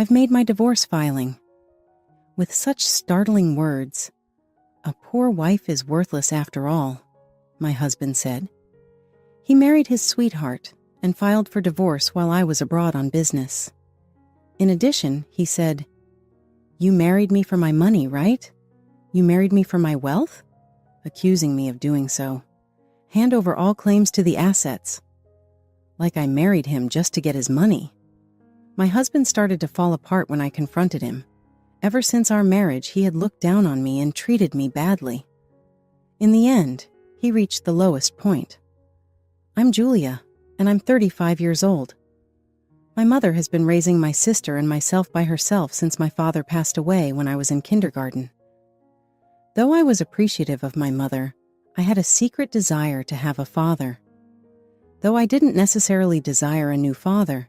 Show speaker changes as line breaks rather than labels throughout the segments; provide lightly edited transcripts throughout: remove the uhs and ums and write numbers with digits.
I've made my divorce filing." With such startling words, "A poor wife is worthless after all," my husband said. He married his sweetheart and filed for divorce while I was abroad on business. In addition, he said, "You married me for my money, right? You married me for my wealth?" accusing me of doing so. "Hand over all claims to the assets." Like I married him just to get his money. My husband started to fall apart when I confronted him. Ever since our marriage, he had looked down on me and treated me badly. In the end, he reached the lowest point. "I'm Julia, and I'm 35 years old. My mother has been raising my sister and myself by herself since my father passed away when I was in kindergarten. Though I was appreciative of my mother, I had a secret desire to have a father. Though I didn't necessarily desire a new father,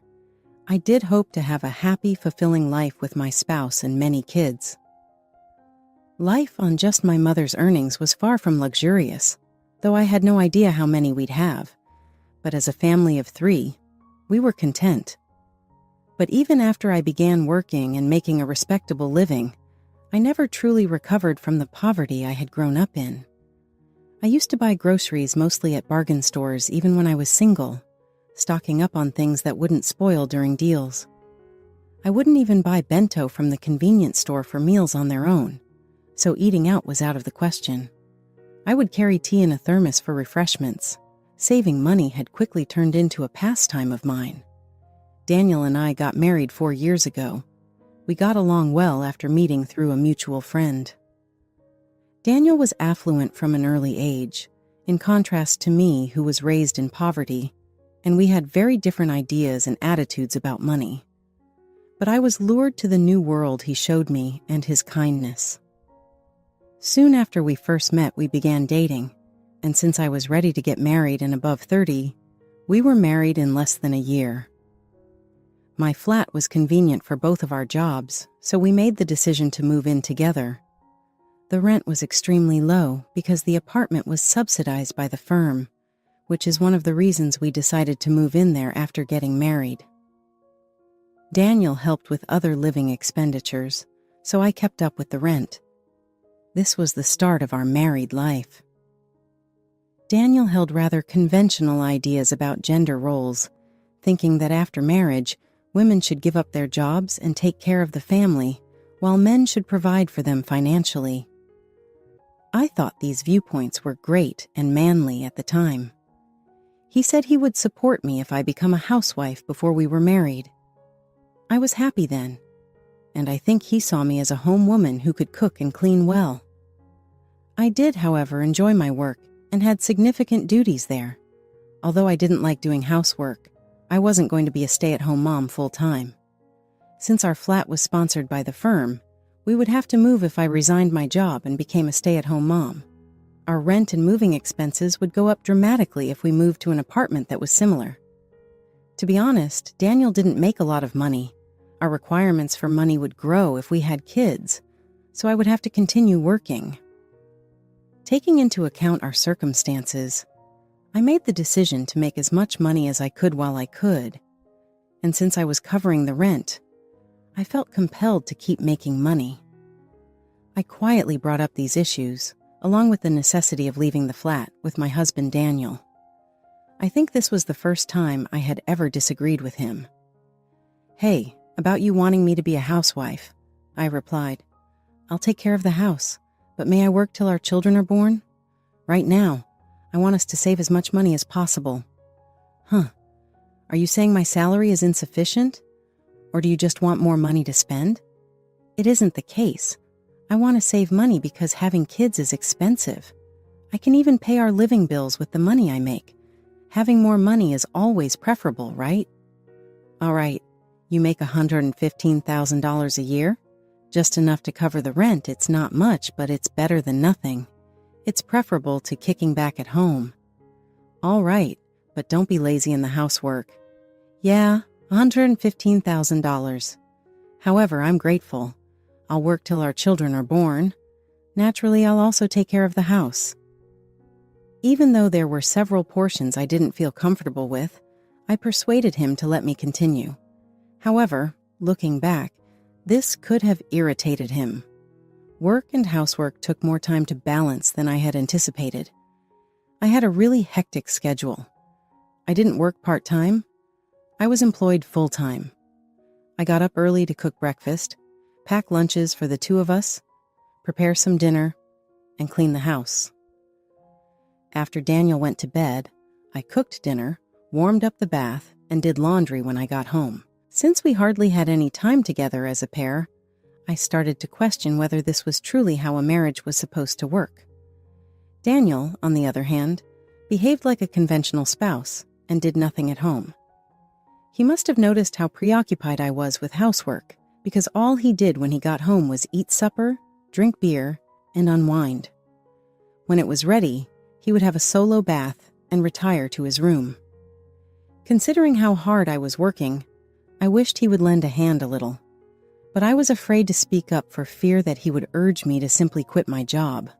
I did hope to have a happy, fulfilling life with my spouse and many kids. Life on just my mother's earnings was far from luxurious, though I had no idea how many we'd have. But as a family of 3, we were content. But even after I began working and making a respectable living, I never truly recovered from the poverty I had grown up in. I used to buy groceries mostly at bargain stores even when I was single, stocking up on things that wouldn't spoil during deals. I wouldn't even buy bento from the convenience store for meals on their own, so eating out was out of the question. I would carry tea in a thermos for refreshments. Saving money had quickly turned into a pastime of mine. Daniel and I got married 4 years ago. We got along well after meeting through a mutual friend. Daniel was affluent from an early age, in contrast to me, who was raised in poverty, and we had very different ideas and attitudes about money. But I was lured to the new world he showed me and his kindness. Soon after we first met, we began dating, and since I was ready to get married and above 30, we were married in less than a year. My flat was convenient for both of our jobs, so we made the decision to move in together. The rent was extremely low because the apartment was subsidized by the firm, which is one of the reasons we decided to move in there after getting married. Daniel helped with other living expenditures, so I kept up with the rent. This was the start of our married life. Daniel held rather conventional ideas about gender roles, thinking that after marriage, women should give up their jobs and take care of the family, while men should provide for them financially. I thought these viewpoints were great and manly at the time. He said he would support me if I become a housewife before we were married. I was happy then, and I think he saw me as a home woman who could cook and clean well. I did, however, enjoy my work and had significant duties there. Although I didn't like doing housework, I wasn't going to be a stay-at-home mom full-time. Since our flat was sponsored by the firm, we would have to move if I resigned my job and became a stay-at-home mom. Our rent and moving expenses would go up dramatically if we moved to an apartment that was similar. To be honest, Daniel didn't make a lot of money. Our requirements for money would grow if we had kids, so I would have to continue working. Taking into account our circumstances, I made the decision to make as much money as I could while I could, and since I was covering the rent, I felt compelled to keep making money. I quietly brought up these issues, along with the necessity of leaving the flat, with my husband Daniel. I think this was the first time I had ever disagreed with him. "Hey, about you wanting me to be a housewife," I replied. "I'll take care of the house, but may I work till our children are born? Right now, I want us to save as much money as possible." "Huh. Are you saying my salary is insufficient? Or do you just want more money to spend?" "It isn't the case. I want to save money because having kids is expensive. I can even pay our living bills with the money I make. Having more money is always preferable, right?" "All right, you make $115,000 a year? Just enough to cover the rent. It's not much, but it's better than nothing. It's preferable to kicking back at home." "All right, but don't be lazy in the housework." "Yeah, $115,000. However, I'm grateful. I'll work till our children are born. Naturally, I'll also take care of the house." Even though there were several portions I didn't feel comfortable with, I persuaded him to let me continue. However, looking back, This could have irritated him. Work and housework took more time to balance than I had anticipated. I had a really hectic schedule. I didn't work part-time. I was employed full-time. I got up early to cook breakfast, pack lunches for the two of us, prepare some dinner, and clean the house. After Daniel went to bed, I cooked dinner, warmed up the bath, and did laundry when I got home. Since we hardly had any time together as a pair, I started to question whether this was truly how a marriage was supposed to work. Daniel, on the other hand, behaved like a conventional spouse and did nothing at home. He must have noticed how preoccupied I was with housework, because all he did when he got home was eat supper, drink beer, and unwind. When it was ready, he would have a solo bath and retire to his room. Considering how hard I was working, I wished he would lend a hand a little, but I was afraid to speak up for fear that he would urge me to simply quit my job.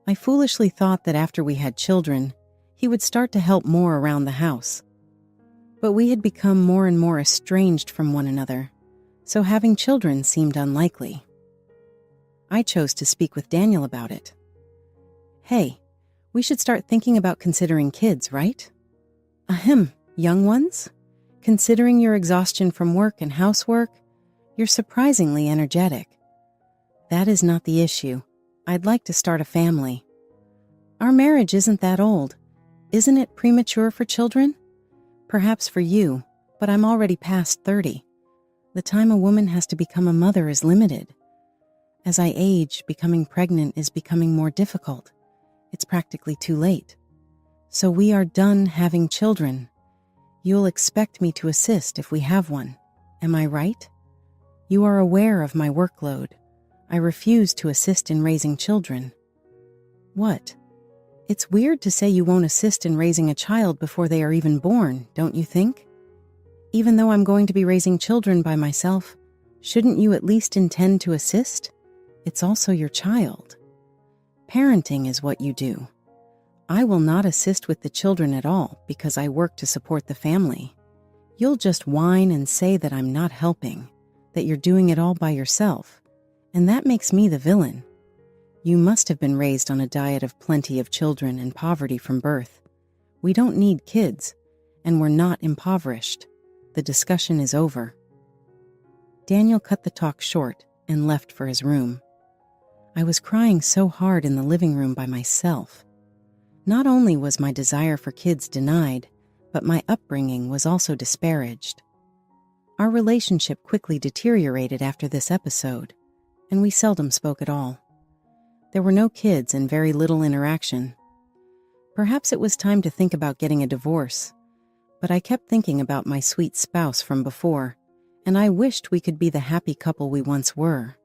I foolishly thought that after we had children, he would start to help more around the house. But we had become more and more estranged from one another, so having children seemed unlikely. I chose to speak with Daniel about it. "Hey, we should start thinking about considering kids, right?" "Ahem, young ones? Considering your exhaustion from work and housework, you're surprisingly energetic." "That is not the issue. I'd like to start a family." "Our marriage isn't that old. Isn't it premature for children?" "Perhaps for you, but I'm already past 30. The time a woman has to become a mother is limited. As I age, becoming pregnant is becoming more difficult. It's practically too late. So we are done having children. You'll expect me to assist if we have one. Am I right? You are aware of my workload. I refuse to assist in raising children." "What? It's weird to say you won't assist in raising a child before they are even born, don't you think? Even though I'm going to be raising children by myself, shouldn't you at least intend to assist? It's also your child. Parenting is what you do. I will not assist with the children at all because I work to support the family. You'll just whine and say that I'm not helping, that you're doing it all by yourself, and that makes me the villain. You must have been raised on a diet of plenty of children and poverty from birth. We don't need kids, and we're not impoverished. The discussion is over." Daniel cut the talk short and left for his room. I was crying so hard in the living room by myself. Not only was my desire for kids denied, but my upbringing was also disparaged. Our relationship quickly deteriorated after this episode, and we seldom spoke at all. There were no kids and very little interaction. Perhaps it was time to think about getting a divorce, but I kept thinking about my sweet spouse from before, and I wished we could be the happy couple we once were.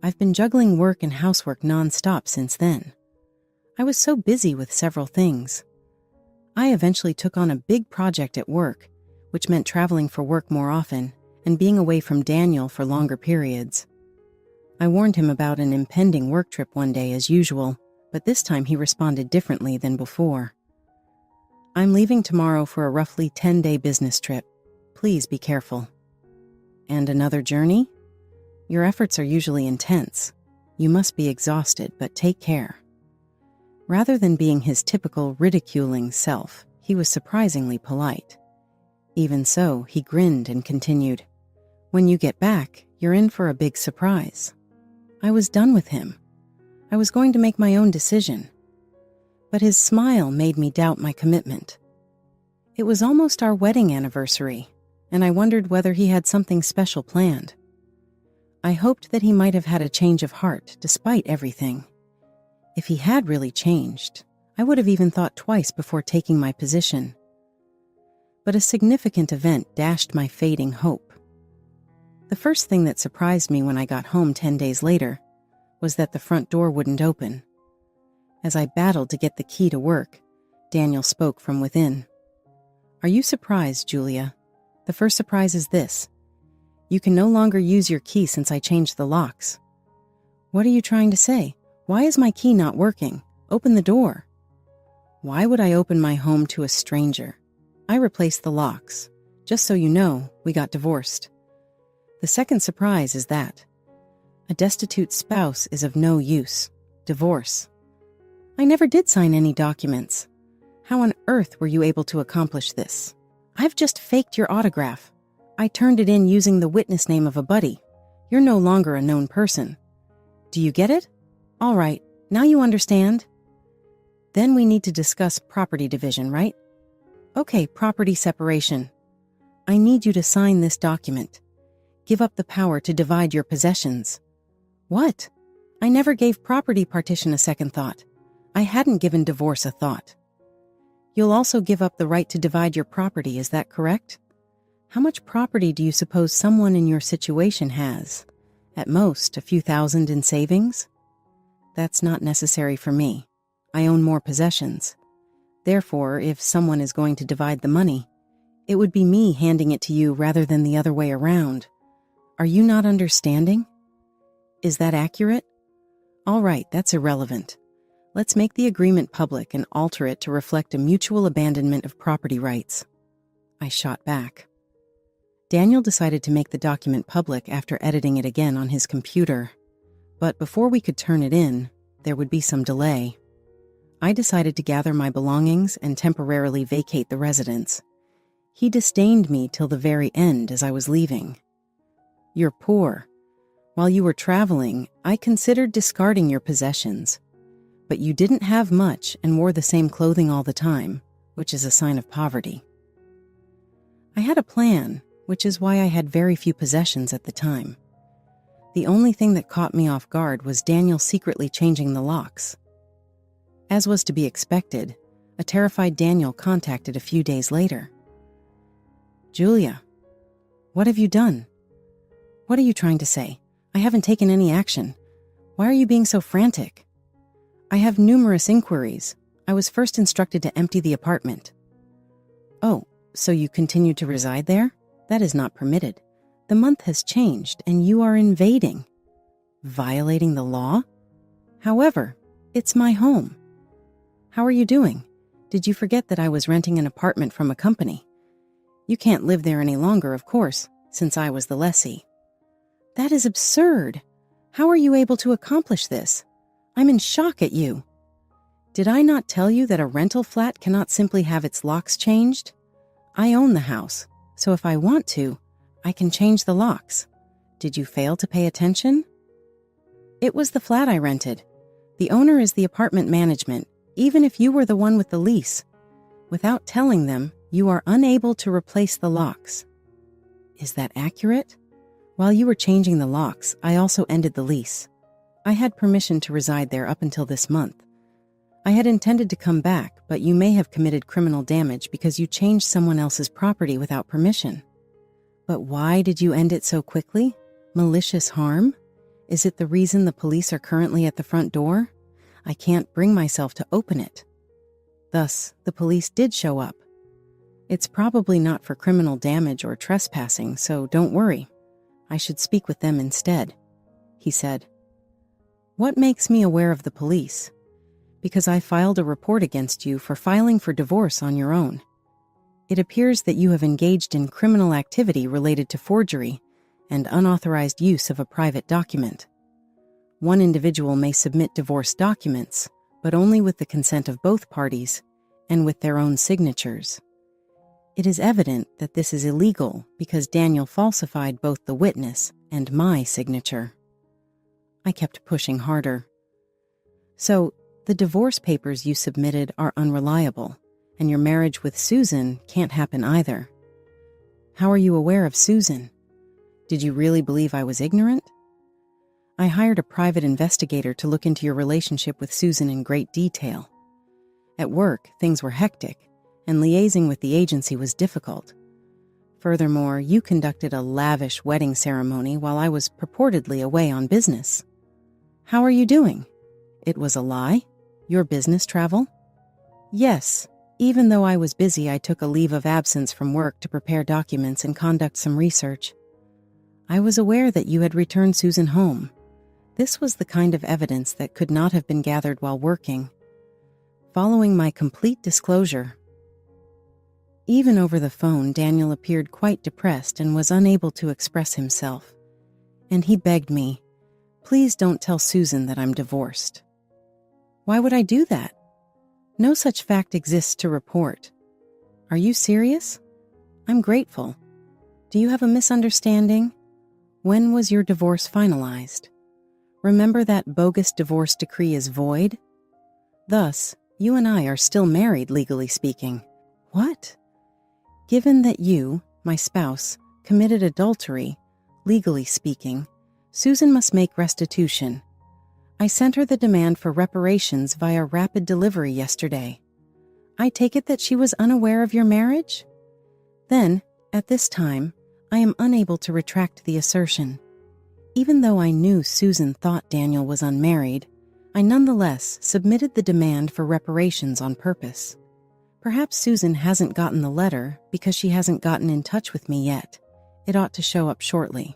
I've been juggling work and housework nonstop since then. I was so busy with several things. I eventually took on a big project at work, which meant traveling for work more often and being away from Daniel for longer periods. I warned him about an impending work trip one day as usual, but this time he responded differently than before. "I'm leaving tomorrow for a roughly 10-day business trip. Please be careful." "And another journey? Your efforts are usually intense. You must be exhausted, but take care." Rather than being his typical ridiculing self, he was surprisingly polite. Even so, he grinned and continued, "When you get back, you're in for a big surprise." I was done with him. I was going to make my own decision. But his smile made me doubt my commitment. It was almost our wedding anniversary, and I wondered whether he had something special planned. I hoped that he might have had a change of heart despite everything. If he had really changed, I would have even thought twice before taking my position. But a significant event dashed my fading hope. The first thing that surprised me when I got home 10 days later was that the front door wouldn't open. As I battled to get the key to work, Daniel spoke from within. "Are you surprised, Julia? The first surprise is this. You can no longer use your key since I changed the locks." "What are you trying to say? Why is my key not working? Open the door." "Why would I open my home to a stranger? I replaced the locks. Just so you know, we got divorced. The second surprise is that a destitute spouse is of no use. Divorce. I never did sign any documents. How on earth were you able to accomplish this? I've just faked your autograph. I turned it in using the witness name of a buddy. You're no longer a known person. Do you get it? All right, now you understand. Then we need to discuss property division, right? Okay, property separation. I need you to sign this document. Give up the power to divide your possessions. What? I never gave property partition a second thought. I hadn't given divorce a thought. You'll also give up the right to divide your property, is that correct? How much property do you suppose someone in your situation has? At most, a few thousand in savings? That's not necessary for me. I own more possessions. Therefore, if someone is going to divide the money, it would be me handing it to you rather than the other way around. Are you not understanding? Is that accurate? All right, that's irrelevant. Let's make the agreement public and alter it to reflect a mutual abandonment of property rights. I shot back. Daniel decided to make the document public after editing it again on his computer. But before we could turn it in, there would be some delay. I decided to gather my belongings and temporarily vacate the residence. He disdained me till the very end as I was leaving. You're poor. While you were traveling, I considered discarding your possessions. But you didn't have much and wore the same clothing all the time, which is a sign of poverty. I had a plan, which is why I had very few possessions at the time. The only thing that caught me off guard was Daniel secretly changing the locks. As was to be expected, a terrified Daniel contacted a few days later. Julia, what have you done? What are you trying to say? I haven't taken any action. Why are you being so frantic? I have numerous inquiries. I was first instructed to empty the apartment. Oh, so you continue to reside there? That is not permitted. The month has changed and you are invading. Violating the law? However, it's my home. How are you doing? Did you forget that I was renting an apartment from a company? You can't live there any longer, of course, since I was the lessee. That is absurd. How are you able to accomplish this? I'm in shock at you. Did I not tell you that a rental flat cannot simply have its locks changed? I own the house, so if I want to, I can change the locks. Did you fail to pay attention? It was the flat I rented. The owner is the apartment management, even if you were the one with the lease. Without telling them, you are unable to replace the locks. Is that accurate? While you were changing the locks, I also ended the lease. I had permission to reside there up until this month. I had intended to come back, but you may have committed criminal damage because you changed someone else's property without permission. But why did you end it so quickly? Malicious harm? Is it the reason the police are currently at the front door? I can't bring myself to open it. Thus, the police did show up. It's probably not for criminal damage or trespassing, so don't worry. I should speak with them instead, he said. What makes me aware of the police? Because I filed a report against you for filing for divorce on your own. It appears that you have engaged in criminal activity related to forgery and unauthorized use of a private document. One individual may submit divorce documents, but only with the consent of both parties and with their own signatures. It is evident that this is illegal because Daniel falsified both the witness and my signature. I kept pushing harder. So, the divorce papers you submitted are unreliable, and your marriage with Susan can't happen either. How are you aware of Susan? Did you really believe I was ignorant? I hired a private investigator to look into your relationship with Susan in great detail. At work, things were hectic, and liaising with the agency was difficult. Furthermore, you conducted a lavish wedding ceremony while I was purportedly away on business. How are you doing? It was a lie? Your business travel? Yes. Even though I was busy, I took a leave of absence from work to prepare documents and conduct some research. I was aware that you had returned Susan home. This was the kind of evidence that could not have been gathered while working. Following my complete disclosure, Even over the phone, Daniel appeared quite depressed and was unable to express himself. And he begged me, "Please don't tell Susan that I'm divorced." Why would I do that? No such fact exists to report. Are you serious? I'm grateful. Do you have a misunderstanding? When was your divorce finalized? Remember that bogus divorce decree is void? Thus, you and I are still married, legally speaking. What? Given that you, my spouse, committed adultery, legally speaking, Susan must make restitution. I sent her the demand for reparations via rapid delivery yesterday. I take it that she was unaware of your marriage? Then, at this time, I am unable to retract the assertion. Even though I knew Susan thought Daniel was unmarried, I nonetheless submitted the demand for reparations on purpose. Perhaps Susan hasn't gotten the letter because she hasn't gotten in touch with me yet. It ought to show up shortly.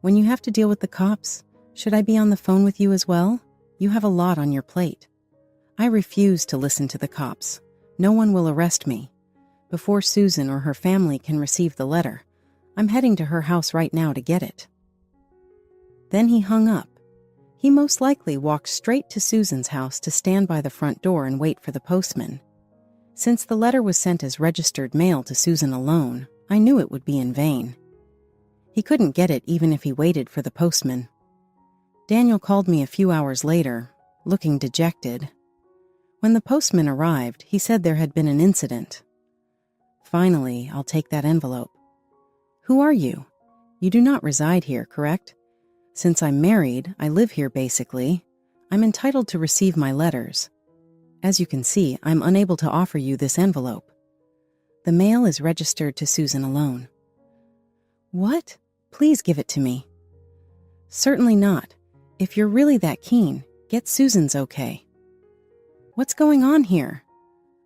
When you have to deal with the cops, should I be on the phone with you as well? You have a lot on your plate. I refuse to listen to the cops. No one will arrest me. Before Susan or her family can receive the letter, I'm heading to her house right now to get it. Then he hung up. He most likely walked straight to Susan's house to stand by the front door and wait for the postman. Since the letter was sent as registered mail to Susan alone, I knew it would be in vain. He couldn't get it even if he waited for the postman. Daniel called me a few hours later, looking dejected. When the postman arrived, he said there had been an incident. Finally, I'll take that envelope. Who are you? You do not reside here, correct? Since I'm married, I live here basically. I'm entitled to receive my letters. As you can see, I'm unable to offer you this envelope. The mail is registered to Susan alone. What? Please give it to me. Certainly not. If you're really that keen, get Susan's okay. What's going on here?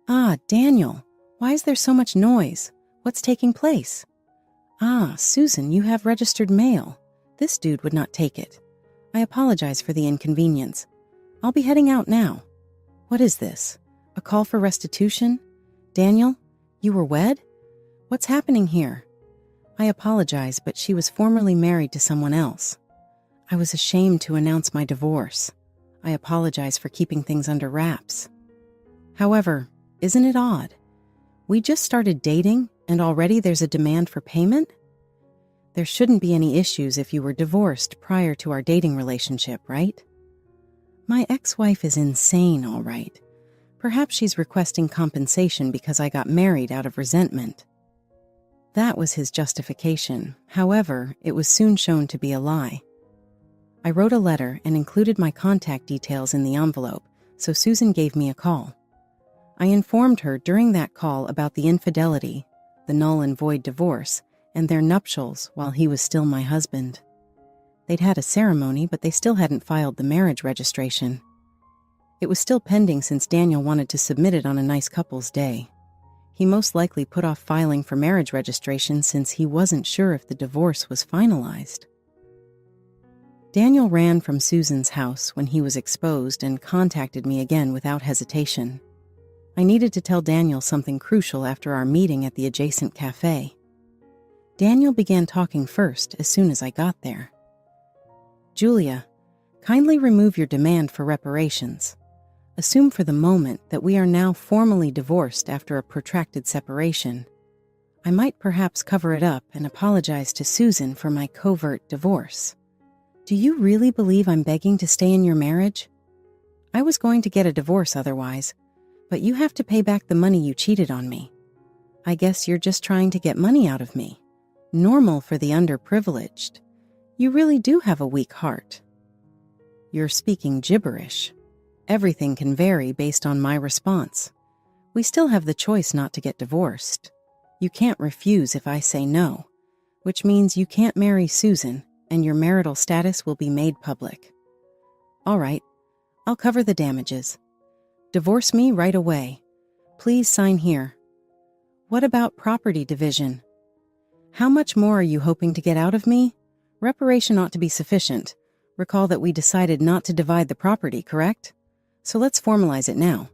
Ah, Daniel, why is there so much noise? What's taking place? Ah, Susan, you have registered mail. This dude would not take it. I apologize for the inconvenience. I'll be heading out now. What is this? A call for restitution? Daniel, you were wed? What's happening here? I apologize, but she was formerly married to someone else. I was ashamed to announce my divorce. I apologize for keeping things under wraps. However, isn't it odd? We just started dating, and already there's a demand for payment? There shouldn't be any issues if you were divorced prior to our dating relationship, right? My ex-wife is insane, all right. Perhaps she's requesting compensation because I got married out of resentment. That was his justification. However, it was soon shown to be a lie. I wrote a letter and included my contact details in the envelope, so Susan gave me a call. I informed her during that call about the infidelity, the null and void divorce, and their nuptials while he was still my husband. They'd had a ceremony, but they still hadn't filed the marriage registration. It was still pending since Daniel wanted to submit it on a nice couple's day. He most likely put off filing for marriage registration since he wasn't sure if the divorce was finalized. Daniel ran from Susan's house when he was exposed and contacted me again without hesitation. I needed to tell Daniel something crucial after our meeting at the adjacent cafe. Daniel began talking first as soon as I got there. Julia, kindly remove your demand for reparations. Assume for the moment that we are now formally divorced after a protracted separation. I might perhaps cover it up and apologize to Susan for my covert divorce. Do you really believe I'm begging to stay in your marriage? I was going to get a divorce otherwise, but you have to pay back the money you cheated on me. I guess you're just trying to get money out of me. Normal for the underprivileged. You really do have a weak heart. You're speaking gibberish. Everything can vary based on my response. We still have the choice not to get divorced. You can't refuse if I say no, which means you can't marry Susan and your marital status will be made public. All right, I'll cover the damages. Divorce me right away. Please sign here. What about property division? How much more are you hoping to get out of me? Reparation ought to be sufficient. Recall that we decided not to divide the property, correct? So let's formalize it now.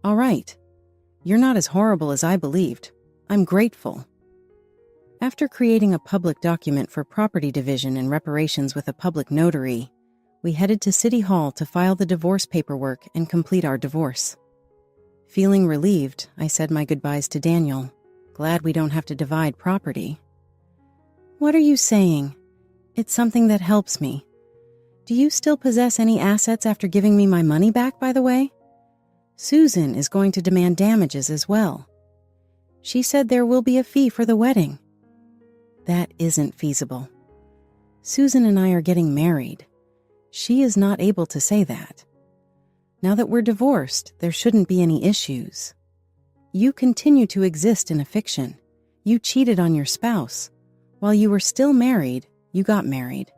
All right. You're not as horrible as I believed. I'm grateful. After creating a public document for property division and reparations with a public notary, we headed to City Hall to file the divorce paperwork and complete our divorce. Feeling relieved, I said my goodbyes to Daniel. Glad we don't have to divide property. What are you saying? It's something that helps me. Do you still possess any assets after giving me my money back, by the way? Susan is going to demand damages as well. She said there will be a fee for the wedding. That isn't feasible. Susan and I are getting married. She is not able to say that. Now that we're divorced, there shouldn't be any issues. You continue to exist in a fiction. You cheated on your spouse. While you were still married, you got married.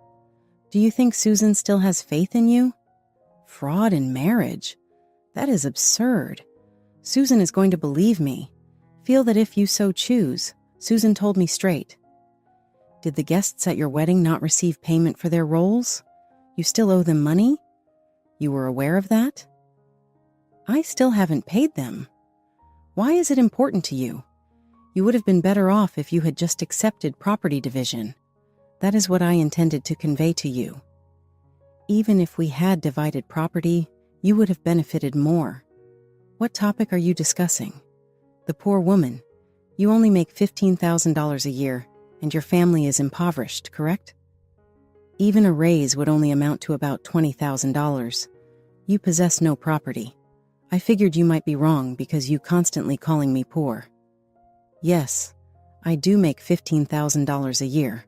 Do you think Susan still has faith in you? Fraud in marriage? That is absurd. Susan is going to believe me. Feel that if you so choose. Susan told me straight. Did the guests at your wedding not receive payment for their roles? You still owe them money? You were aware of that? I still haven't paid them. Why is it important to you? You would have been better off if you had just accepted property division. That is what I intended to convey to you. Even if we had divided property, you would have benefited more. What topic are you discussing? The poor woman. You only make $15,000 a year, and your family is impoverished, correct? Even a raise would only amount to about $20,000. You possess no property. I figured you might be wrong because you constantly calling me poor. Yes, I do make $15,000 a year.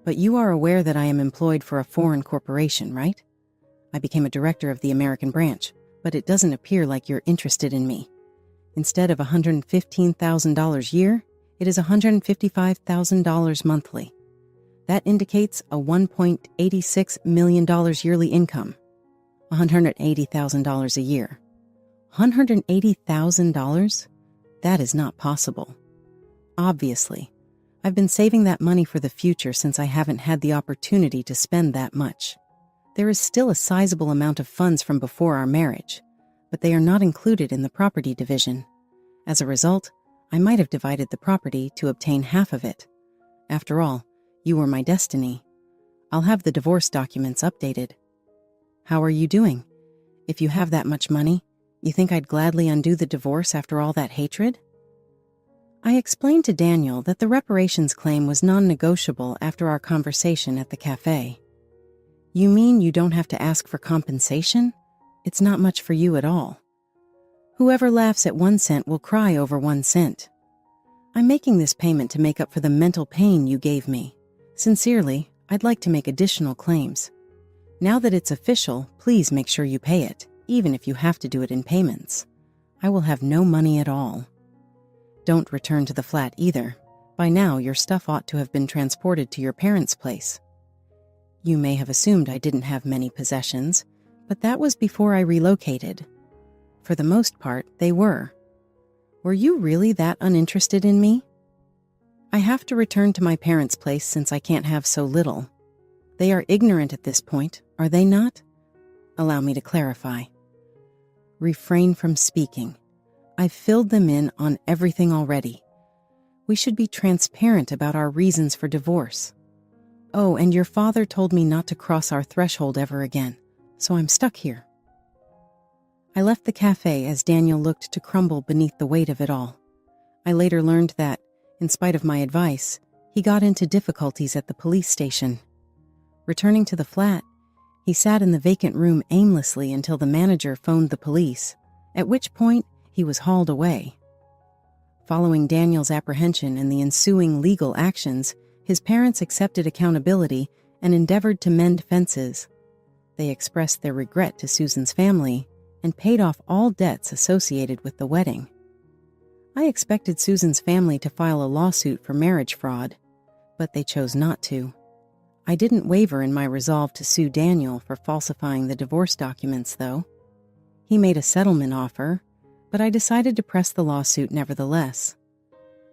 But you are aware that I am employed for a foreign corporation, right? I became a director of the American branch, but it doesn't appear like you're interested in me. Instead of $115,000 a year, it is $155,000 monthly. That indicates a $1.86 million yearly income. $180,000 a year. $180,000? That is not possible. Obviously, I've been saving that money for the future since I haven't had the opportunity to spend that much. There is still a sizable amount of funds from before our marriage, but they are not included in the property division. As a result, I might have divided the property to obtain half of it. After all, you were my destiny. I'll have the divorce documents updated. How are you doing? If you have that much money, you think I'd gladly undo the divorce after all that hatred? I explained to Daniel that the reparations claim was non-negotiable after our conversation at the cafe. You mean you don't have to ask for compensation? It's not much for you at all. Whoever laughs at 1 cent will cry over 1 cent. I'm making this payment to make up for the mental pain you gave me. Sincerely, I'd like to make additional claims. Now that it's official, please make sure you pay it, even if you have to do it in payments. I will have no money at all. Don't return to the flat either. By now, your stuff ought to have been transported to your parents' place. You may have assumed I didn't have many possessions, but that was before I relocated. For the most part, they were. Were you really that uninterested in me? I have to return to my parents' place since I can't have so little. They are ignorant at this point, are they not? Allow me to clarify. Refrain from speaking. I've filled them in on everything already. We should be transparent about our reasons for divorce. Oh, and your father told me not to cross our threshold ever again, so I'm stuck here. I left the cafe as Daniel looked to crumble beneath the weight of it all. I later learned that, in spite of my advice, he got into difficulties at the police station. Returning to the flat, he sat in the vacant room aimlessly until the manager phoned the police, at which point he was hauled away. Following Daniel's apprehension and the ensuing legal actions, his parents accepted accountability and endeavored to mend fences. They expressed their regret to Susan's family and paid off all debts associated with the wedding. I expected Susan's family to file a lawsuit for marriage fraud, but they chose not to. I didn't waver in my resolve to sue Daniel for falsifying the divorce documents, though. He made a settlement offer, but I decided to press the lawsuit nevertheless.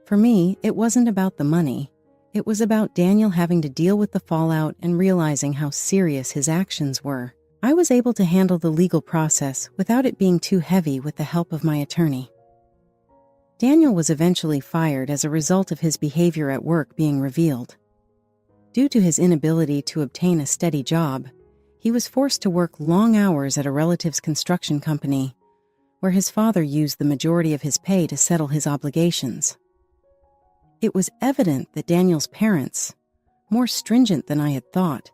For me, it wasn't about the money. It was about Daniel having to deal with the fallout and realizing how serious his actions were. I was able to handle the legal process without it being too heavy with the help of my attorney. Daniel was eventually fired as a result of his behavior at work being revealed. Due to his inability to obtain a steady job, he was forced to work long hours at a relative's construction company, where his father used the majority of his pay to settle his obligations. It was evident that Daniel's parents, more stringent than I had thought,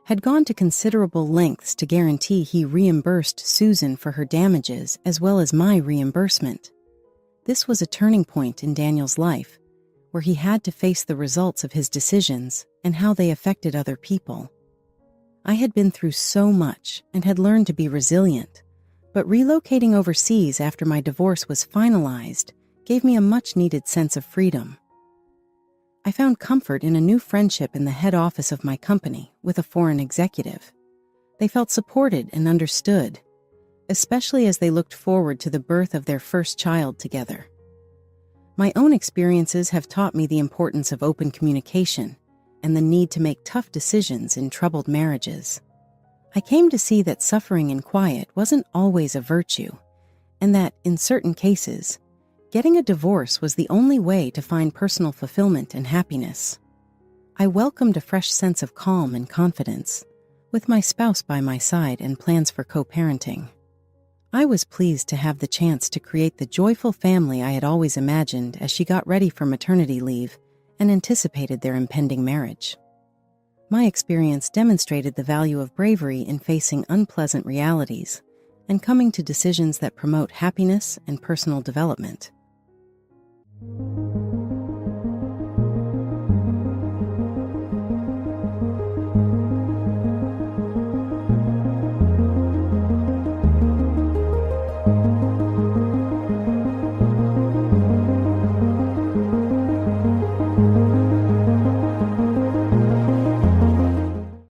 had gone to considerable lengths to guarantee he reimbursed Susan for her damages as well as my reimbursement. This was a turning point in Daniel's life, where he had to face the results of his decisions and how they affected other people. I had been through so much and had learned to be resilient, but relocating overseas after my divorce was finalized gave me a much-needed sense of freedom. I found comfort in a new friendship in the head office of my company with a foreign executive. They felt supported and understood, especially as they looked forward to the birth of their first child together. My own experiences have taught me the importance of open communication and the need to make tough decisions in troubled marriages. I came to see that suffering in quiet wasn't always a virtue, and that, in certain cases, getting a divorce was the only way to find personal fulfillment and happiness. I welcomed a fresh sense of calm and confidence, with my spouse by my side and plans for co-parenting. I was pleased to have the chance to create the joyful family I had always imagined as she got ready for maternity leave and anticipated their impending marriage. My experience demonstrated the value of bravery in facing unpleasant realities and coming to decisions that promote happiness and personal development.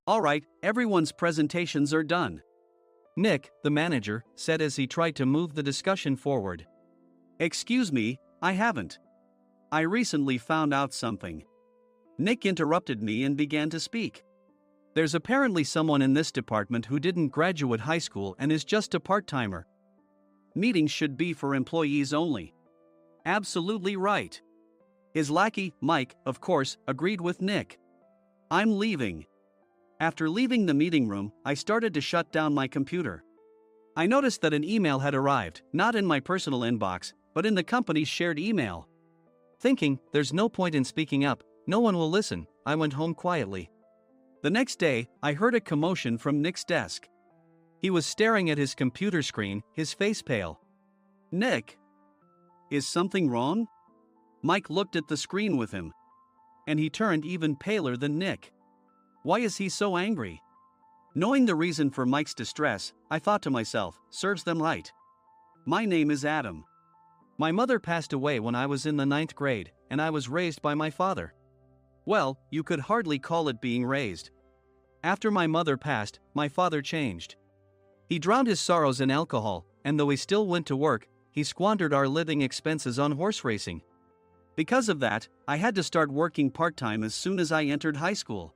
All right, everyone's presentations are done. Nick, the manager, said as he tried to move the discussion forward. Excuse me, I haven't. I recently found out something. Nick interrupted me and began to speak. There's apparently someone in this department who didn't graduate high school and is just a part-timer. Meetings should be for employees only. Absolutely right. His lackey, Mike, of course, agreed with Nick. I'm leaving. After leaving the meeting room, I started to shut down my computer. I noticed that an email had arrived, not in my personal inbox, but in the company's shared email. Thinking, there's no point in speaking up, no one will listen, I went home quietly. The next day, I heard a commotion from Nick's desk. He was staring at his computer screen, his face pale. Nick! Is something wrong? Mike looked at the screen with him. And he turned even paler than Nick. Why is he so angry? Knowing the reason for Mike's distress, I thought to myself, serves them right. My name is Adam. My mother passed away when I was in the 9th grade, and I was raised by my father. Well, you could hardly call it being raised. After my mother passed, my father changed. He drowned his sorrows in alcohol, and though he still went to work, he squandered our living expenses on horse racing. Because of that, I had to start working part-time as soon as I entered high school.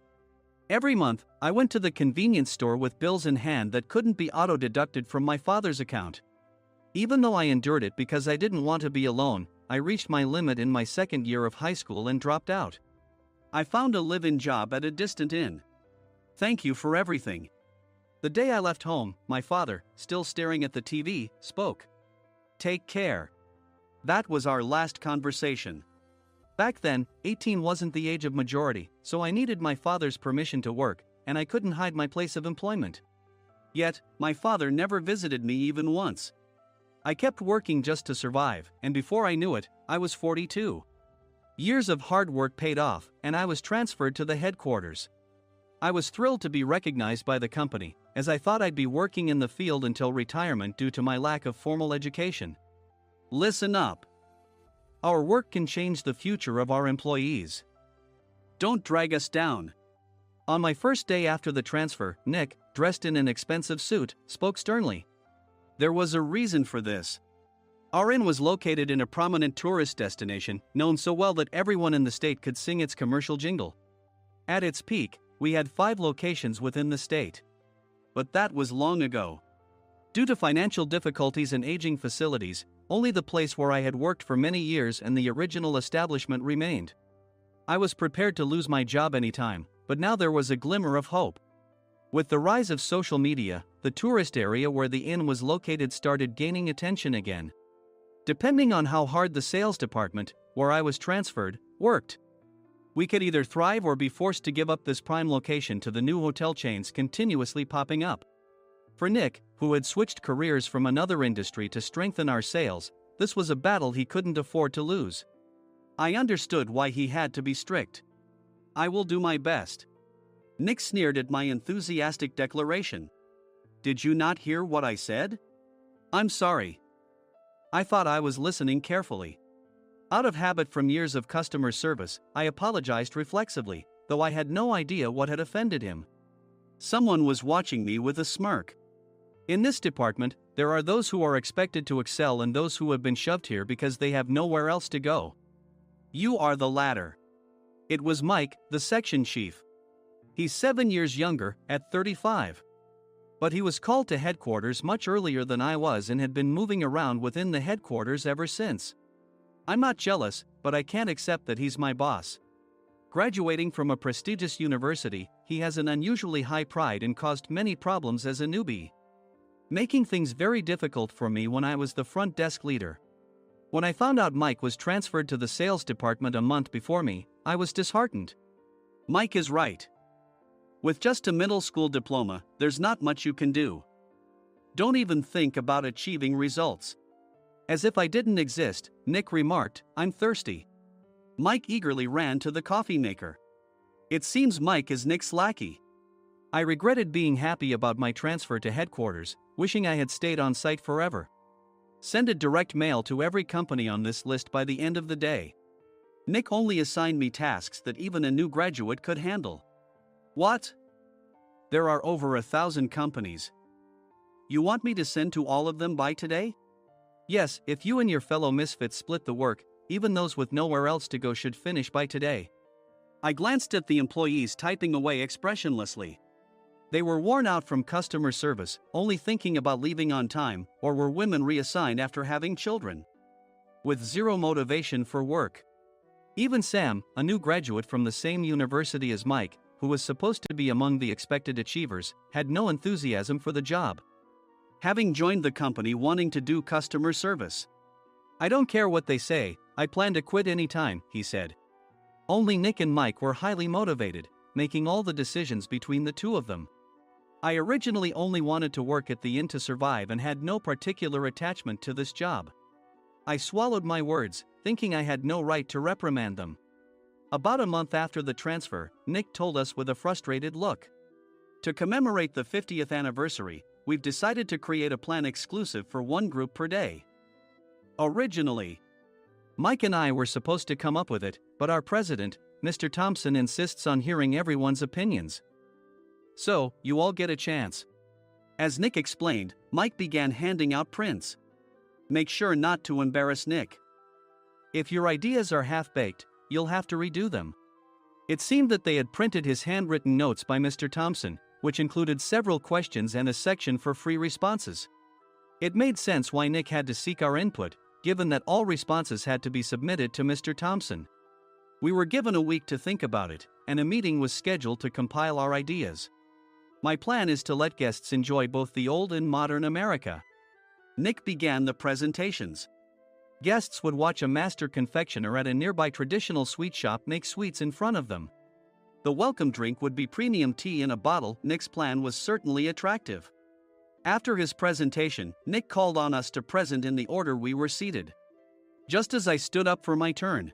Every month, I went to the convenience store with bills in hand that couldn't be auto-deducted from my father's account. Even though I endured it because I didn't want to be alone, I reached my limit in my second year of high school and dropped out. I found a live-in job at a distant inn. Thank you for everything. The day I left home, my father, still staring at the TV, spoke. Take care. That was our last conversation. Back then, 18 wasn't the age of majority, so I needed my father's permission to work, and I couldn't hide my place of employment. Yet, my father never visited me even once. I kept working just to survive, and before I knew it, I was 42. Years of hard work paid off, and I was transferred to the headquarters. I was thrilled to be recognized by the company, as I thought I'd be working in the field until retirement due to my lack of formal education. Listen up. Our work can change the future of our employees. Don't drag us down. On my first day after the transfer, Nick, dressed in an expensive suit, spoke sternly. There was a reason for this. Our inn was located in a prominent tourist destination, known so well that everyone in the state could sing its commercial jingle. At its peak, we had 5 locations within the state. But that was long ago. Due to financial difficulties and aging facilities, only the place where I had worked for many years and the original establishment remained. I was prepared to lose my job anytime, but now there was a glimmer of hope. With the rise of social media, the tourist area where the inn was located started gaining attention again. Depending on how hard the sales department, where I was transferred, worked, we could either thrive or be forced to give up this prime location to the new hotel chains continuously popping up. For Nick, who had switched careers from another industry to strengthen our sales, this was a battle he couldn't afford to lose. I understood why he had to be strict. "I will do my best." Nick sneered at my enthusiastic declaration. "Did you not hear what I said?" "I'm sorry." I thought I was listening carefully. Out of habit from years of customer service, I apologized reflexively, though I had no idea what had offended him. Someone was watching me with a smirk. In this department, there are those who are expected to excel and those who have been shoved here because they have nowhere else to go. You are the latter. It was Mike, the section chief. He's 7 years younger, at 35. But he was called to headquarters much earlier than I was and had been moving around within the headquarters ever since. I'm not jealous, but I can't accept that he's my boss. Graduating from a prestigious university, he has an unusually high pride and caused many problems as a newbie, making things very difficult for me when I was the front desk leader. When I found out Mike was transferred to the sales department a month before me, I was disheartened. Mike is right. With just a middle school diploma, there's not much you can do. Don't even think about achieving results. As if I didn't exist, Nick remarked, "I'm thirsty." Mike eagerly ran to the coffee maker. It seems Mike is Nick's lackey. I regretted being happy about my transfer to headquarters, wishing I had stayed on site forever. Send a direct mail to every company on this list by the end of the day. Nick only assigned me tasks that even a new graduate could handle. What? There are over 1,000 companies. You want me to send to all of them by today? Yes, if you and your fellow misfits split the work, even those with nowhere else to go should finish by today. I glanced at the employees typing away expressionlessly. They were worn out from customer service, only thinking about leaving on time, or were women reassigned after having children, with zero motivation for work. Even Sam, a new graduate from the same university as Mike, who was supposed to be among the expected achievers, had no enthusiasm for the job, having joined the company wanting to do customer service. "I don't care what they say, I plan to quit any time," he said. Only Nick and Mike were highly motivated, making all the decisions between the two of them. I originally only wanted to work at the inn to survive and had no particular attachment to this job. I swallowed my words, thinking I had no right to reprimand them. About a month after the transfer, Nick told us with a frustrated look, "To commemorate the 50th anniversary, we've decided to create a plan exclusive for one group per day." Originally, Mike and I were supposed to come up with it, but our president, Mr. Thompson, insists on hearing everyone's opinions. "So, you all get a chance." As Nick explained, Mike began handing out prints. "Make sure not to embarrass Nick. If your ideas are half-baked, you'll have to redo them." It seemed that they had printed his handwritten notes by Mr. Thompson, which included several questions and a section for free responses. It made sense why Nick had to seek our input, given that all responses had to be submitted to Mr. Thompson. We were given a week to think about it, and a meeting was scheduled to compile our ideas. My plan is to let guests enjoy both the old and modern America. Nick began the presentations. Guests would watch a master confectioner at a nearby traditional sweet shop make sweets in front of them. The welcome drink would be premium tea in a bottle. Nick's plan was certainly attractive. After his presentation, Nick called on us to present in the order we were seated. Just as I stood up for my turn.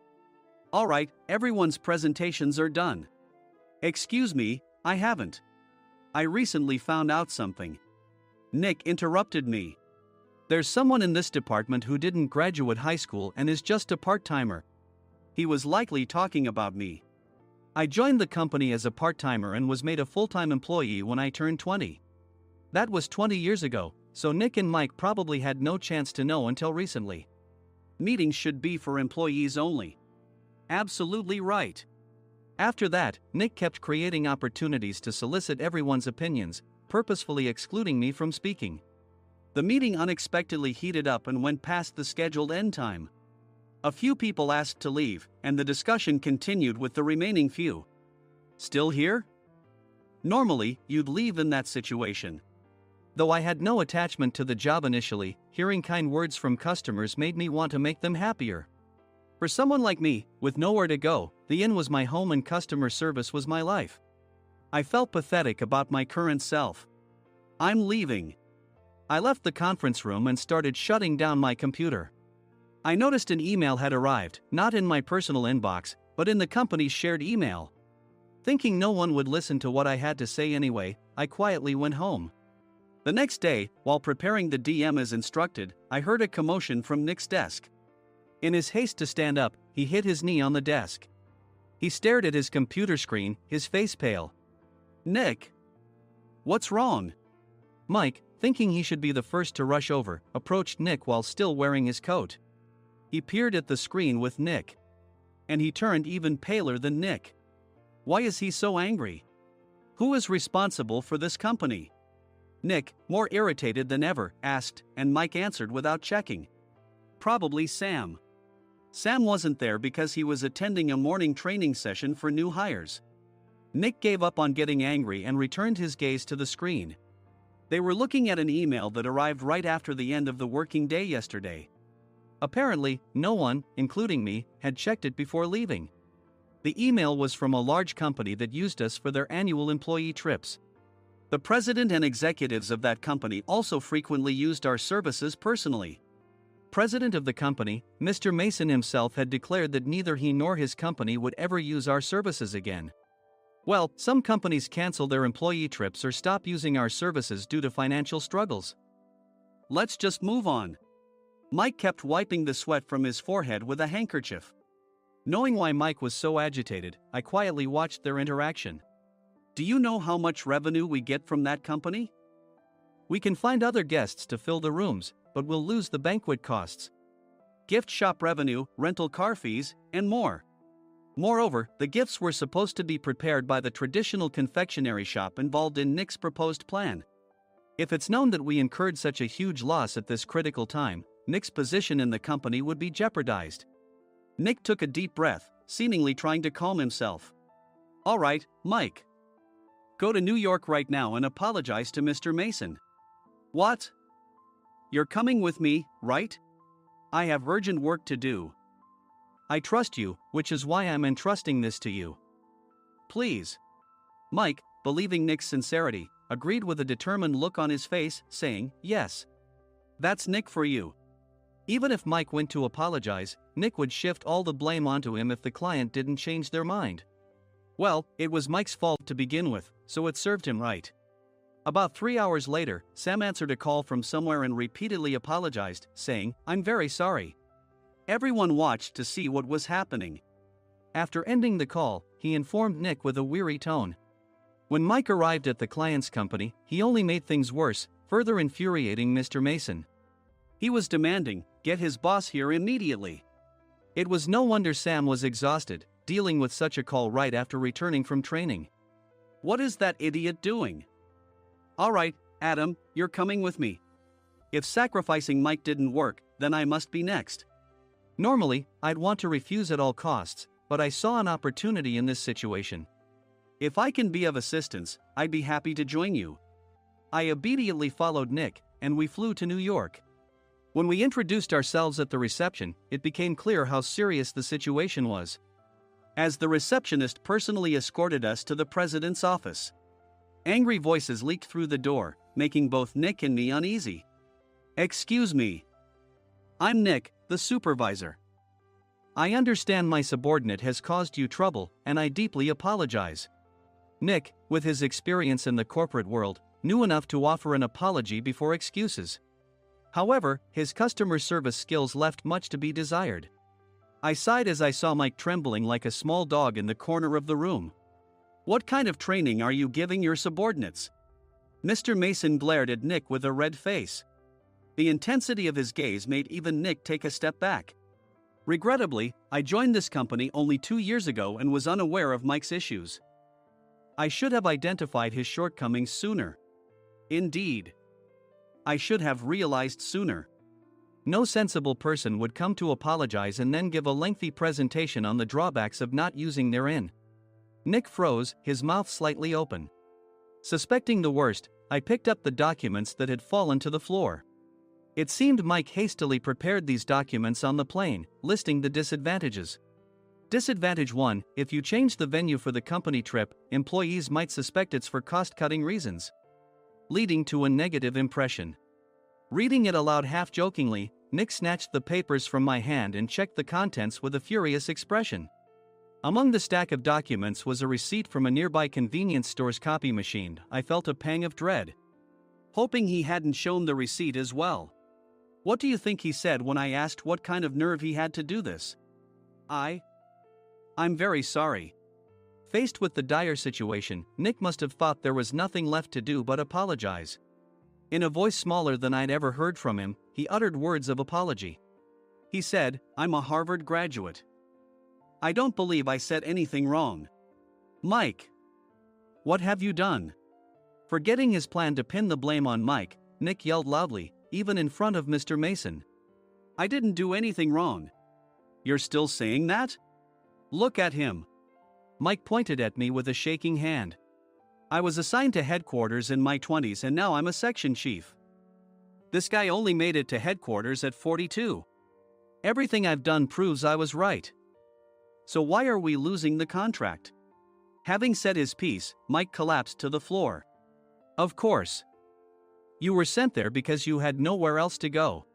"All right, everyone's presentations are done." "Excuse me, I haven't. I recently found out something." Nick interrupted me. "There's someone in this department who didn't graduate high school and is just a part-timer." He was likely talking about me. I joined the company as a part-timer and was made a full-time employee when I turned 20. That was 20 years ago, so Nick and Mike probably had no chance to know until recently. Meetings should be for employees only. Absolutely right. After that, Nick kept creating opportunities to solicit everyone's opinions, purposefully excluding me from speaking. The meeting unexpectedly heated up and went past the scheduled end time. A few people asked to leave, and the discussion continued with the remaining few. Still here? Normally, you'd leave in that situation. Though I had no attachment to the job initially, hearing kind words from customers made me want to make them happier. For someone like me, with nowhere to go, the inn was my home and customer service was my life. I felt pathetic about my current self. I'm leaving. I left the conference room and started shutting down my computer. I noticed an email had arrived, not in my personal inbox, but in the company's shared email. Thinking no one would listen to what I had to say anyway, I quietly went home. The next day, while preparing the DM as instructed, I heard a commotion from Nick's desk. In his haste to stand up, he hit his knee on the desk. He stared at his computer screen, his face pale. "Nick? What's wrong?" Mike, thinking he should be the first to rush over, approached Nick while still wearing his coat. He peered at the screen with Nick. And he turned even paler than Nick. Why is he so angry? Who is responsible for this company? Nick, more irritated than ever, asked, and Mike answered without checking. Probably Sam. Sam wasn't there because he was attending a morning training session for new hires. Nick gave up on getting angry and returned his gaze to the screen. They were looking at an email that arrived right after the end of the working day yesterday. Apparently, no one, including me, had checked it before leaving. The email was from a large company that used us for their annual employee trips. The president and executives of that company also frequently used our services personally. President of the company, Mr. Mason himself had declared that neither he nor his company would ever use our services again. Well, some companies cancel their employee trips or stop using our services due to financial struggles. Let's just move on. Mike kept wiping the sweat from his forehead with a handkerchief. Knowing why Mike was so agitated, I quietly watched their interaction. Do you know how much revenue we get from that company? We can find other guests to fill the rooms, but we'll lose the banquet costs, gift shop revenue, rental car fees, and more. Moreover, the gifts were supposed to be prepared by the traditional confectionery shop involved in Nick's proposed plan. If it's known that we incurred such a huge loss at this critical time, Nick's position in the company would be jeopardized. Nick took a deep breath, seemingly trying to calm himself. All right, Mike. Go to New York right now and apologize to Mr. Mason. What? You're coming with me, right? I have urgent work to do. I trust you, which is why I'm entrusting this to you. Please. Mike, believing Nick's sincerity, agreed with a determined look on his face, saying, yes. That's Nick for you. Even if Mike went to apologize, Nick would shift all the blame onto him if the client didn't change their mind. Well, it was Mike's fault to begin with, so it served him right. About 3 hours later, Sam answered a call from somewhere and repeatedly apologized, saying, I'm very sorry. Everyone watched to see what was happening. After ending the call, he informed Nick with a weary tone. When Mike arrived at the client's company, he only made things worse, further infuriating Mr. Mason. He was demanding, get his boss here immediately. It was no wonder Sam was exhausted, dealing with such a call right after returning from training. What is that idiot doing? All right, Adam, you're coming with me. If sacrificing Mike didn't work, then I must be next. Normally, I'd want to refuse at all costs, but I saw an opportunity in this situation. If I can be of assistance, I'd be happy to join you. I immediately followed Nick, and we flew to New York. When we introduced ourselves at the reception, it became clear how serious the situation was. As the receptionist personally escorted us to the president's office. Angry voices leaked through the door, making both Nick and me uneasy. Excuse me. I'm Nick, the supervisor. I understand my subordinate has caused you trouble, and I deeply apologize. Nick, with his experience in the corporate world, knew enough to offer an apology before excuses. However, his customer service skills left much to be desired. I sighed as I saw Mike trembling like a small dog in the corner of the room. What kind of training are you giving your subordinates? Mr. Mason glared at Nick with a red face. The intensity of his gaze made even Nick take a step back. Regrettably, I joined this company only 2 years ago and was unaware of Mike's issues. I should have identified his shortcomings sooner. Indeed. I should have realized sooner. No sensible person would come to apologize and then give a lengthy presentation on the drawbacks of not using their in. Nick froze, his mouth slightly open. Suspecting the worst, I picked up the documents that had fallen to the floor. It seemed Mike hastily prepared these documents on the plane, listing the disadvantages. Disadvantage 1: if you change the venue for the company trip, employees might suspect it's for cost-cutting reasons, leading to a negative impression. Reading it aloud half-jokingly, Nick snatched the papers from my hand and checked the contents with a furious expression. Among the stack of documents was a receipt from a nearby convenience store's copy machine. I felt a pang of dread, hoping he hadn't shown the receipt as well. What do you think he said when I asked what kind of nerve he had to do this? I'm very sorry. Faced with the dire situation, Nick must have thought there was nothing left to do but apologize. In a voice smaller than I'd ever heard from him, he uttered words of apology. He said, "I'm a Harvard graduate. I don't believe I said anything wrong." Mike! What have you done? Forgetting his plan to pin the blame on Mike, Nick yelled loudly, even in front of Mr. Mason. "I didn't do anything wrong." "You're still saying that? Look at him." Mike pointed at me with a shaking hand. "I was assigned to headquarters in my 20s and now I'm a section chief. This guy only made it to headquarters at 42. Everything I've done proves I was right. So why are we losing the contract?" Having said his piece, Mike collapsed to the floor. "Of course. You were sent there because you had nowhere else to go."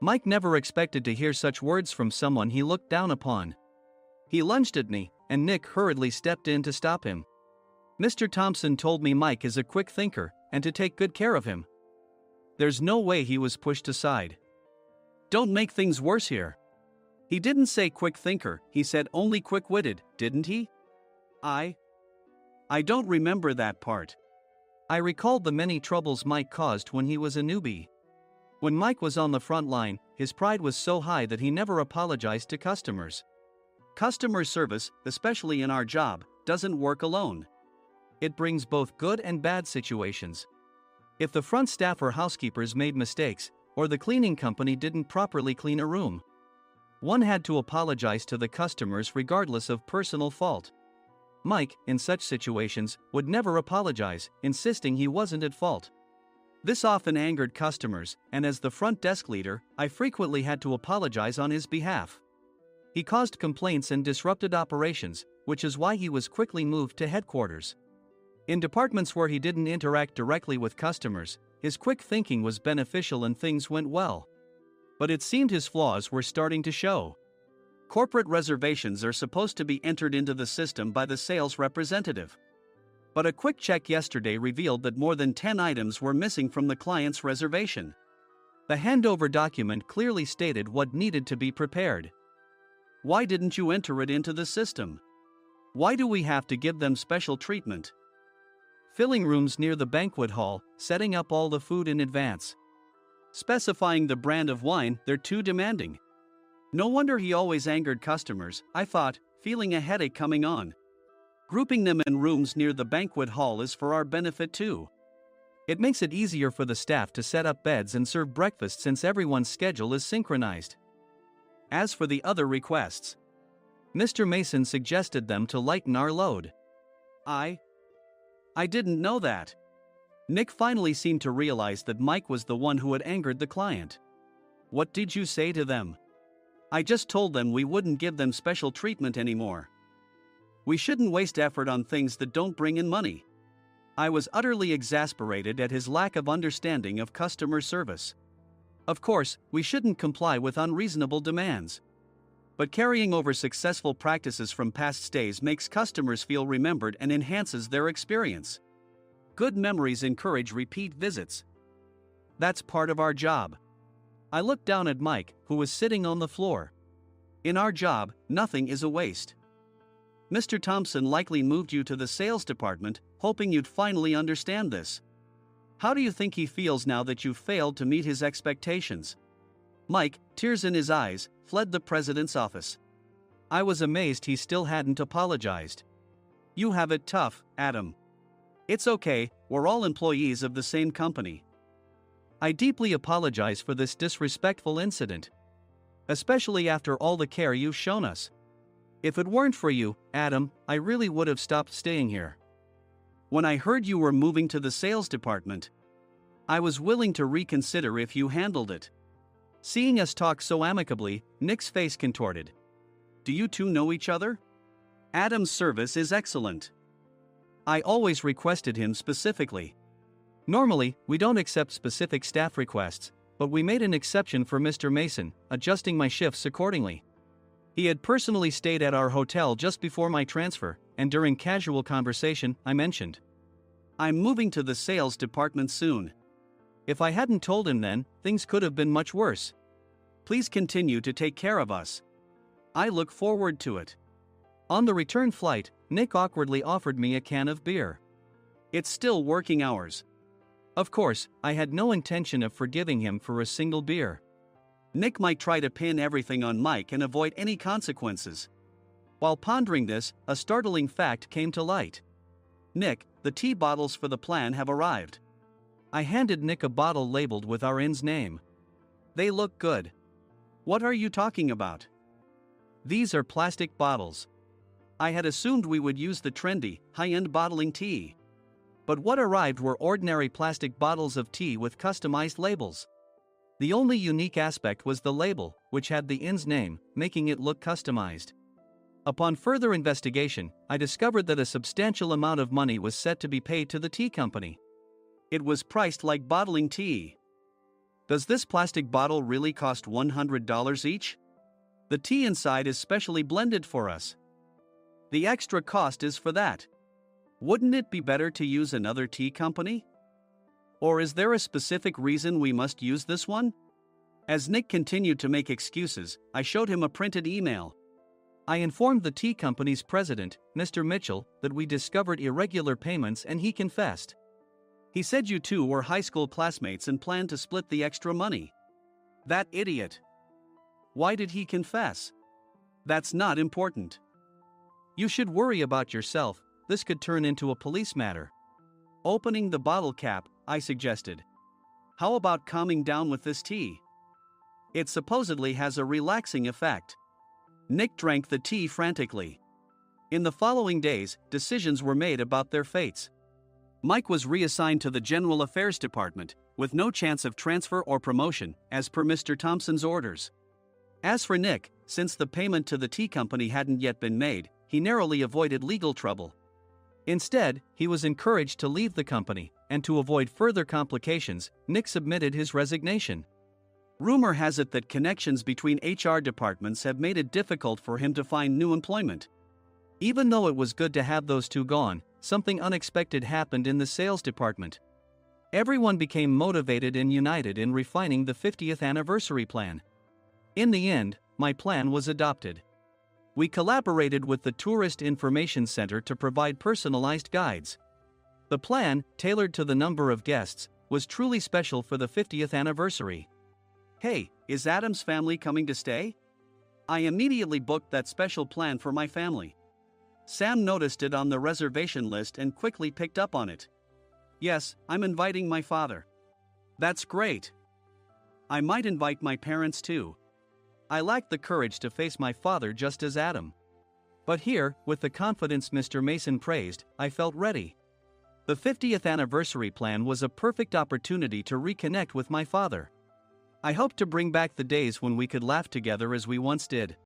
Mike never expected to hear such words from someone he looked down upon. He lunged at me, and Nick hurriedly stepped in to stop him. "Mr. Thompson told me Mike is a quick thinker, and to take good care of him." There's no way he was pushed aside. "Don't make things worse here. He didn't say quick thinker, he said only quick-witted, didn't he?" I don't remember that part." I recalled the many troubles Mike caused when he was a newbie. When Mike was on the front line, his pride was so high that he never apologized to customers. Customer service, especially in our job, doesn't work alone. It brings both good and bad situations. If the front staff or housekeepers made mistakes, or the cleaning company didn't properly clean a room, one had to apologize to the customers regardless of personal fault. Mike, in such situations, would never apologize, insisting he wasn't at fault. This often angered customers, and as the front desk leader, I frequently had to apologize on his behalf. He caused complaints and disrupted operations, which is why he was quickly moved to headquarters. In departments where he didn't interact directly with customers, his quick thinking was beneficial and things went well. But it seemed his flaws were starting to show. Corporate reservations are supposed to be entered into the system by the sales representative. But a quick check yesterday revealed that more than 10 items were missing from the client's reservation. The handover document clearly stated what needed to be prepared. Why didn't you enter it into the system? Why do we have to give them special treatment? Filling rooms near the banquet hall, setting up all the food in advance. Specifying the brand of wine, they're too demanding. No wonder he always angered customers, I thought, feeling a headache coming on. Grouping them in rooms near the banquet hall is for our benefit too. It makes it easier for the staff to set up beds and serve breakfast since everyone's schedule is synchronized. As for the other requests, Mr. Mason suggested them to lighten our load. I didn't know that. Nick finally seemed to realize that Mike was the one who had angered the client. What did you say to them? I just told them we wouldn't give them special treatment anymore. We shouldn't waste effort on things that don't bring in money. I was utterly exasperated at his lack of understanding of customer service. Of course, we shouldn't comply with unreasonable demands. But carrying over successful practices from past stays makes customers feel remembered and enhances their experience. Good memories encourage repeat visits. That's part of our job. I looked down at Mike, who was sitting on the floor. In our job, nothing is a waste. Mr. Thompson likely moved you to the sales department, hoping you'd finally understand this. How do you think he feels now that you've failed to meet his expectations? Mike, tears in his eyes, fled the president's office. I was amazed he still hadn't apologized. You have it tough, Adam. It's okay, we're all employees of the same company. I deeply apologize for this disrespectful incident. Especially after all the care you've shown us. If it weren't for you, Adam, I really would have stopped staying here. When I heard you were moving to the sales department, I was willing to reconsider if you handled it. Seeing us talk so amicably, Nick's face contorted. Do you two know each other? Adam's service is excellent. I always requested him specifically. Normally, we don't accept specific staff requests, but we made an exception for Mr. Mason, adjusting my shifts accordingly. He had personally stayed at our hotel just before my transfer, and during casual conversation, I mentioned, I'm moving to the sales department soon. If I hadn't told him then, things could have been much worse. Please continue to take care of us. I look forward to it. On the return flight, Nick awkwardly offered me a can of beer. It's still working hours. Of course, I had no intention of forgiving him for a single beer. Nick might try to pin everything on Mike and avoid any consequences. While pondering this, a startling fact came to light. Nick, the tea bottles for the plan have arrived. I handed Nick a bottle labeled with our inn's name. They look good. What are you talking about? These are plastic bottles. I had assumed we would use the trendy, high-end bottling tea. But what arrived were ordinary plastic bottles of tea with customized labels. The only unique aspect was the label, which had the inn's name, making it look customized. Upon further investigation, I discovered that a substantial amount of money was set to be paid to the tea company. It was priced like bottling tea. Does this plastic bottle really cost $100 each? The tea inside is specially blended for us. The extra cost is for that. Wouldn't it be better to use another tea company? Or is there a specific reason we must use this one? As Nick continued to make excuses, I showed him a printed email. I informed the tea company's president, Mr. Mitchell, that we discovered irregular payments and he confessed. He said you two were high school classmates and planned to split the extra money. That idiot. Why did he confess? That's not important. You should worry about yourself, this could turn into a police matter. Opening the bottle cap, I suggested. How about calming down with this tea? It supposedly has a relaxing effect. Nick drank the tea frantically. In the following days, decisions were made about their fates. Mike was reassigned to the General Affairs Department, with no chance of transfer or promotion, as per Mr. Thompson's orders. As for Nick, since the payment to the tea company hadn't yet been made, he narrowly avoided legal trouble. Instead, he was encouraged to leave the company, and to avoid further complications, Nick submitted his resignation. Rumor has it that connections between HR departments have made it difficult for him to find new employment. Even though it was good to have those two gone, something unexpected happened in the sales department. Everyone became motivated and united in refining the 50th anniversary plan. In the end, my plan was adopted. We collaborated with the Tourist Information Center to provide personalized guides. The plan, tailored to the number of guests, was truly special for the 50th anniversary. Hey, is Adam's family coming to stay? I immediately booked that special plan for my family. Sam noticed it on the reservation list and quickly picked up on it. Yes, I'm inviting my father. That's great. I might invite my parents too. I lacked the courage to face my father just as Adam. But here, with the confidence Mr. Mason praised, I felt ready. The 50th anniversary plan was a perfect opportunity to reconnect with my father. I hoped to bring back the days when we could laugh together as we once did.